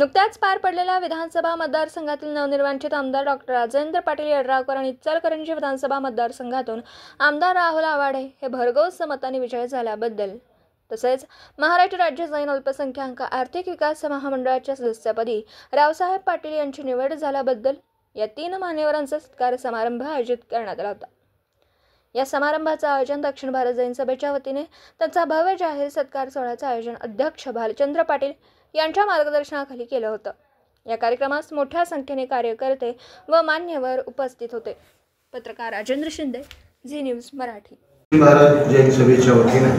नुकत्याच पार पडलेल्या विधानसभा मतदारसंघातील नवनिर्वाचित आमदार डॉक्टर राजेंद्र पाटील यड्रावकर आणि इचलकरंजी विधानसभा मतदारसंघातून आमदार राहुल आवाडे हे भरघोस मतांनी विजयी झाल्याबद्दल तसेच महाराष्ट्र राज्य जैन अल्पसंख्याक आर्थिक विकास महामंडळाच्या सदस्यपदी रावसाहेब पाटील यांची निवड झाल्याबद्दल या तीन मान्यवरांचा सत्कार समारंभ आयोजित करण्यात आला होता। या समारंभाचे आयोजन दक्षिण भारत जैन सभेच्या वतीने त्यांचा भव्य जाहीर सत्कार सोहळ्याचे आयोजन अध्यक्ष भालचंद्र पाटील यांच्या मार्गदर्शनाखाली केलं होतं। या कार्यक्रमास मोठ्या संख्येने कार्यकर्ते व मान्यवर उपस्थित होते। पत्रकार राजेंद्र शिंदे, झी न्यूज मराठी। भारत जैन सभेच्या वतीने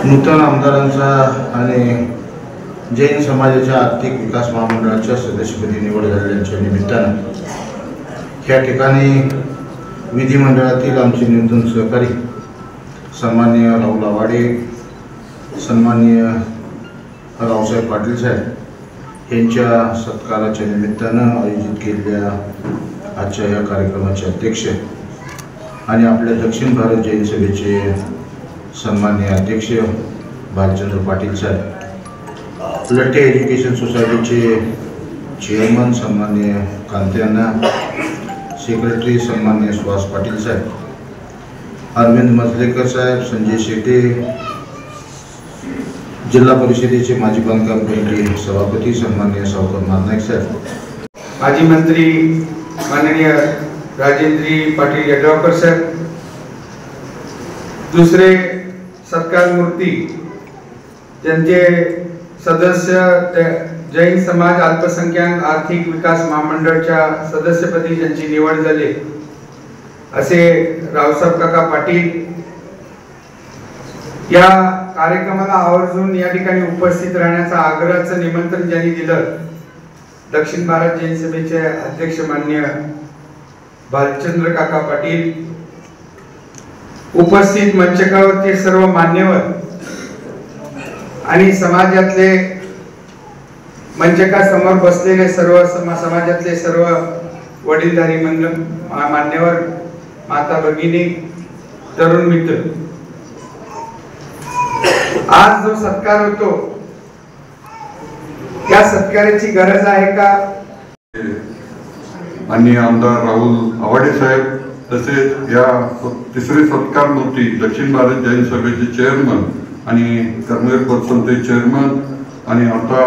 नूतन आमदारांचा आणि जैन समाजाच्या आर्थिक विकास महामंडळाच्या सदस्यपदी निवड झालेल्या निमित्ताने या ठिकाणी विधिमंडळातील आमचे नूतन सहकारी सन्माननीय राहुल आवाडे, सन्माननीय रावसाहेब पाटील साहेब यांच्या सत्काराच्या निमित्तानं आयोजित केलेल्या आजच्या या कार्यक्रमाचे अध्यक्ष आणि आपल्या दक्षिण भारत जैन सभेचे सन्माननीय अध्यक्ष भालचंद्र पाटील साहेब, लठ्ठे एज्युकेशन सोसायटीचे चेअरमन सन्माननीय कांत्यांना, सेक्रेटरी सन्माननीय सुहास पाटील साहेब, अरविंद मजलेकर साहेब, संजय शेटे, जिल्हा परिषदेचे माजी बांधकाम कमिटी सभापती सन्माननीय सावकर नाईक साहेब, माजी मंत्री माननीय राजेंद्र पाटील यड्रावकर साहेब, दुसरे सत्कार मूर्ती ज्यांचे सदस्य जैन समाज अल्पसंख्याक आर्थिक विकास महामंडळाच्या सदस्यपदी ज्यांची निवड झाली असे रावसाहेब काका पाटील या कार्यक्रमाला आवर्जून या ठिकाणी उपस्थित राहण्याचा आग्रहाचं निमंत्रण ज्यांनी दिलं दक्षिण भारत जैन सभेचे अध्यक्ष माननीय भालचंद्र काका पाटील, उपस्थित मंचकावरचे सर्व मान्यवर आणि समाजातले मंचकासमोर बसलेले सर्व समाजातले सर्व वडीलधारी मान्यवर, माता भगिनी, तरुण मित्र, आज जो सत्कार होतो या सत्काराची गरज आहे का? माननीय आमदार राहुल आवाडे साहेब तसेच या तिसरे सत्कार मूर्ती दक्षिण भारत जैन सभेचे चेअरमन आणि कर्मवीर पर्सनचे चेअरमन आणि आता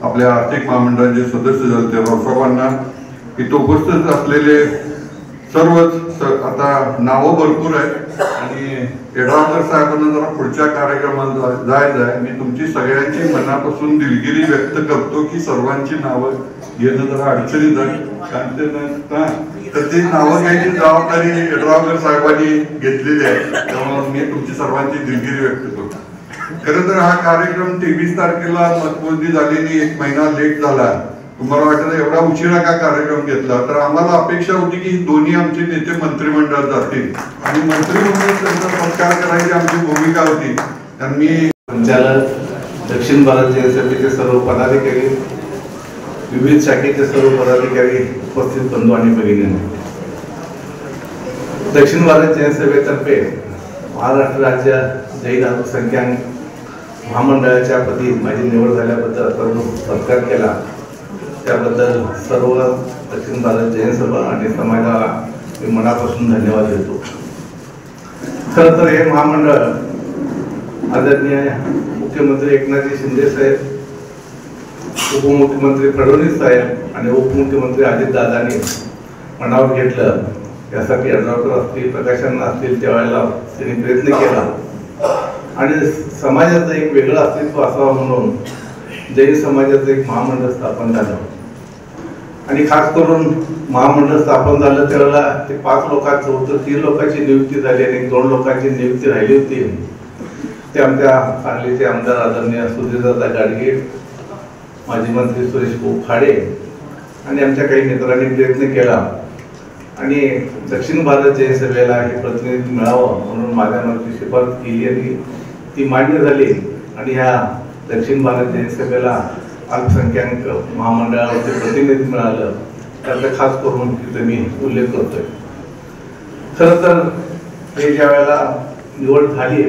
आपल्या आर्थिक महामंडळाचे सदस्य झाले ते रावसाहेबांना, इथं उपस्थित असलेले सर्वच आता नावं भरपूर आहेत आणि यड्रावकर साहेबांना जरा पुढच्या कार्यक्रमात जायचं आहे। मी तुमची सगळ्यांची मनापासून दिलगिरी व्यक्त करतो की सर्वांची नावं घेणं जरा अडचणीत आहे, कारण तर ती नावं घ्यायची जबाबदारी यड्रावकर साहेबांनी घेतलेली आहे, त्यामुळे मी तुमची सर्वांची दिलगिरी व्यक्त करतो। खरं तर हा कार्यक्रम 23 तारखेला मतमोजणी झालेली 1 महिना लेट झाला। तुम्हाला वाटतं एवढा उशिरा का कार्यक्रम घेतला, तर आम्हाला अपेक्षा होती की दोन्ही आमचे नेते मंत्रिमंडळात जातील आणि मंत्रिमंडळात त्यांचा सत्कार करायची आमची भूमिका होती। आणि मी संचालक, दक्षिण भारत जैन सभेचे सर्व पदाधिकारी, विविध शाखेचे सर्व पदाधिकारी, उपस्थित बंधू आणि भगिनींनो, दक्षिण भारत जैन सभेतर्फे महाराष्ट्र राज्य जैन अल्पसंख्याक महामंडळाच्या पदी माझी निवड झाल्याबद्दल सर्व सत्कार केला त्याबद्दल सर्व दक्षिण भारत जैन सभा आणि समाजाला मी मनापासून धन्यवाद देतो। खरं तर हे महामंडळ आदरणीय मुख्यमंत्री एकनाथ शिंदे साहेब, उपमुख्यमंत्री फडणवीस साहेब आणि उपमुख्यमंत्री अजितदादांनी मनावर घेतलं। यासाठी यड्रावकर असतील, प्रकाशन असतील त्यावेळेला त्यांनी प्रयत्न केला आणि समाजाचं एक वेगळं अस्तित्व असावं म्हणून जैन समाजाचं एक महामंडळ स्थापन झालं आणि खास करून महामंडळ स्थापन झालं त्यावेळेला ते 5 लोकांचं होतं, 3 लोकांची नियुक्ती झाली आणि 2 लोकांची नियुक्ती राहिली होती। ते आमच्या सांगलीचे आमदार आदरणीय सुधीरदादा गाडगे, माजी मंत्री सुरेश भाऊ खाडे आणि आमच्या काही मित्रांनी प्रयत्न केला आणि दक्षिण भारत जैन सभेला हे प्रतिनिधी मिळावं म्हणून माझ्यावरती शिफारस केली आणि ती मान्य झाली आणि ह्या दक्षिण भारत जैन सभेला अल्पसंख्याक महामंडळावरती प्रतिनिधी मिळालं, त्याचा खास करून तिथे मी उल्लेख करतोय। खरं तर हे ज्या वेळेला निवड झाली,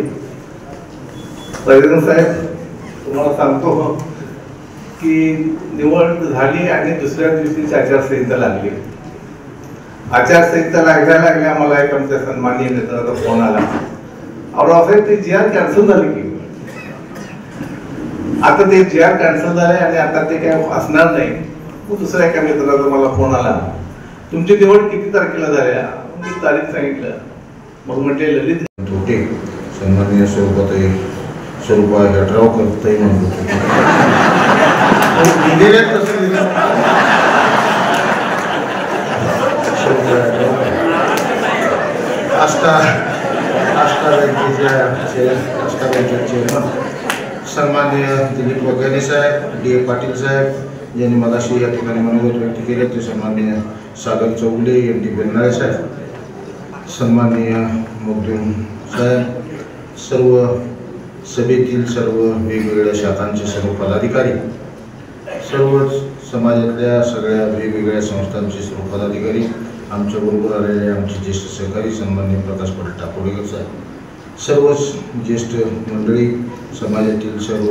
राजेंद्र साहेब तुम्हाला सांगतो की निवड झाली आणि दुसऱ्या दिवशीची आचारसंहिता लागली. आचारसंहिता लागल्या मला एक आमच्या सन्माननीय नेत्याचा फोन आला, साहेब ते जी आर कॅन्सल झाली की. आता ते जी आर कॅन्सल झाले आणि आता ते काय असणार नाही. मग दुसऱ्या एका मित्राचा मला फोन आला, तुमची निवड किती तारखेला झाल्या? मी तारीख सांगितलं. मग म्हटले ललित होते सन्माननीय स्वरूपा गटरावकर ताई म्हणतो आस्था बँकेचे चेअरमन सन्माननीय दिलीप वगैरे साहेब, D.A. पाटील साहेब यांनी मगाशी या ठिकाणी मनोगत व्यक्त केले, ते सन्माननीय सागर चौगुले, M.D. बेनाळे साहेब, सन्माननीय मगदूम साहेब, सर्व सभेतील सर्व वेगवेगळ्या शाखांचे सर्व पदाधिकारी, सर्वच समाजातल्या सगळ्या वेगवेगळ्या संस्थांचे सर्व पदाधिकारी, आमच्याबरोबर आलेले आमचे ज्येष्ठ सहकारी सन्माननीय प्रकाश पाटील टाकोडेकर साहेब, सर्वच ज्येष्ठ मंडळी, समाजातील सर्व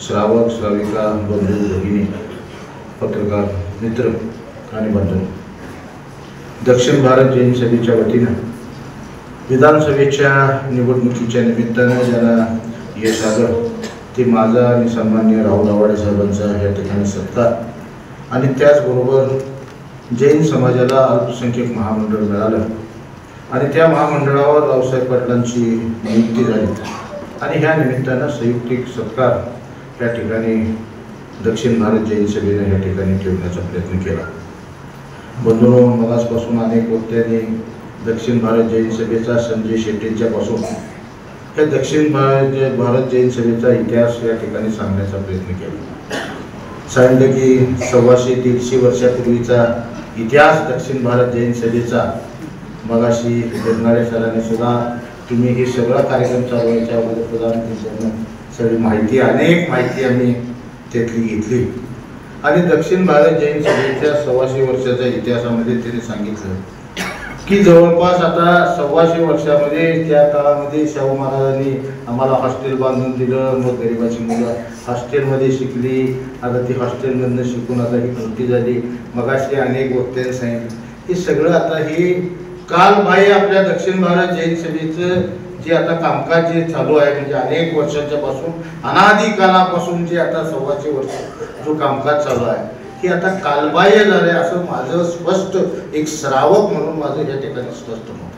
श्रावक श्राविका, बंधू भगिनी, पत्रकार मित्र आणि बंधू, दक्षिण भारत जैन सभेच्या वतीनं विधानसभेच्या निवडणुकीच्या निमित्तानं ज्यांना यश आलं ते माझा आणि सन्माननीय राहुल आवाडे साहेबांचा या ठिकाणी सत्कार आणि त्याचबरोबर जैन समाजाला अल्पसंख्याक महामंडळ मिळालं आणि त्या महामंडळावर रावसाहेब पाटलांची नियुक्ती झाली आणि ह्या निमित्तानं संयुक्तिक सत्कार या ठिकाणी दक्षिण भारत जैन सभेने या ठिकाणी ठेवण्याचा प्रयत्न केला. बंधूंनो, मगासपासून अनेक वक्त्यांनी दक्षिण भारत जैन सभेचा संजय शेट्टींच्या पासून या दक्षिण भारत जैन सभेचा इतिहास या ठिकाणी सांगण्याचा प्रयत्न केला. सांगितलं की 125-150 वर्षापूर्वीचा इतिहास दक्षिण भारत जैन सभेचा. मगाशी बेनाळे सरांनी सुद्धा तुम्ही हे सगळा कार्यक्रम चालवायच्या अगोदर प्रदान केल्यानं सगळी माहिती, अनेक माहिती आम्ही त्यातली घेतली आणि दक्षिण भारत जैन सभेच्या 125 वर्षाच्या इतिहासामध्ये त्यांनी सांगितलं की जवळपास आता 125 वर्षामध्ये त्या काळामध्ये शाहू महाराजांनी आम्हाला हॉस्टेल बांधून दिलं, मग गरिबाची मुलं हॉस्टेलमध्ये शिकली, आता ती हॉस्टेलमधनं शिकून आता ही मोठी झाली. मगाशी अनेक वक्त्यांनी सांगितलं हे सगळं आता हे कालबाह्य आपल्या दक्षिण भारत जैन सभेचं जे आता कामकाज जे चालू आहे, म्हणजे अनेक वर्षांच्या पासून अनादी कालापासून जे आता 125 वर्ष जो कामकाज चालू आहे हे आता कालबाह्य झालंय असं माझं स्पष्ट एक श्रावक म्हणून माझं या ठिकाणी स्पष्ट मत.